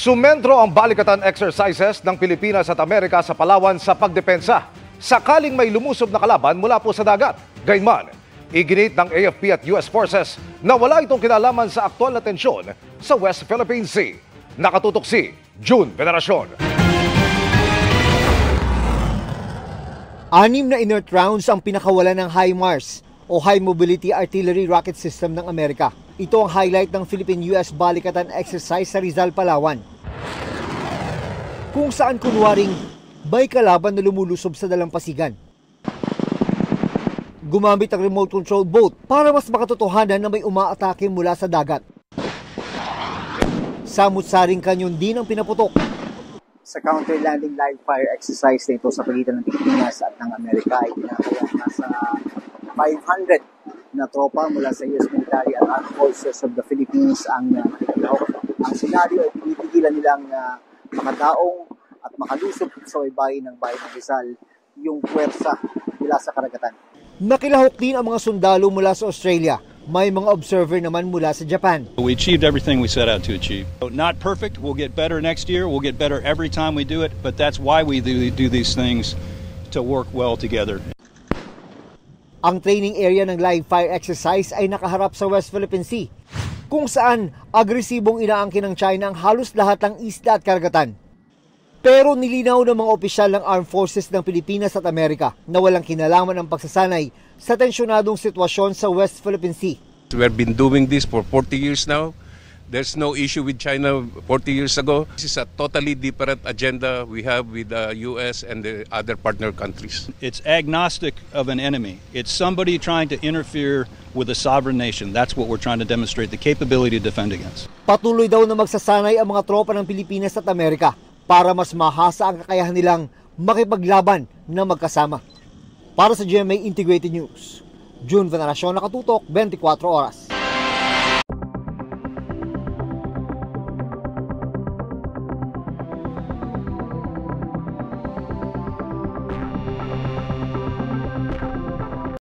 Sumentro ang balikatan exercises ng Pilipinas at Amerika sa Palawan sa pagdepensa. Sakaling may lumusob na kalaban mula po sa dagat. Gayunman, iginit ng AFP at US Forces na wala itong kinalaman sa aktual na tensyon sa West Philippine Sea. Nakatutok si June Veneracion. 6 na inert rounds ang pinakawalan ng HIMARS o High Mobility Artillery Rocket System ng Amerika. Ito ang highlight ng Philippine-US balikatan exercise sa Rizal, Palawan. Kung saan kunwaring may kalaban na lumulusob sa dalampasigan. Gumamit ang remote control boat para mas makatotohanan na may umaatake mula sa dagat. Samut-saring kanyon din ang pinaputok. Sa counter-landing live fire exercise na ito sa pagitan ng Pilipinas at ng Amerika ay pinakaya nasa 500 na tropa mula sa US Military at Armed Forces of the Philippines ang nakikilahok. Ang senaryo ay pinipigilan nilang makadaong at makalusog sa baybayin ng bayan ng Rizal yung puwersa mula sa karagatan. Nakilahok din ang mga sundalo mula sa Australia. May mga observer naman mula sa Japan. We achieved everything we set out to achieve. Not perfect, we'll get better next year, we'll get better every time we do it, but that's why we do these things, to work well together. Ang training area ng live fire exercise ay nakaharap sa West Philippine Sea, kung saan agresibong inaangkin ng China ang halos lahat ng isla at karagatan. Pero nilinaw ng mga opisyal ng Armed Forces ng Pilipinas at Amerika na walang kinalaman ang pagsasanay sa tensyonadong sitwasyon sa West Philippine Sea. We've been doing this for 40 years now. There's no issue with China 40 years ago. This is a totally different agenda we have with the US and the other partner countries. It's agnostic of an enemy. It's somebody trying to interfere with a sovereign nation. That's what we're trying to demonstrate, the capability to defend against. Patuloy daw na magsasanay ang mga tropa ng Pilipinas at Amerika para mas mahasa ang kakayahan nilang makipaglaban na magkasama. Para sa GMA Integrated News, June Veneracion, nakatutok 24 oras.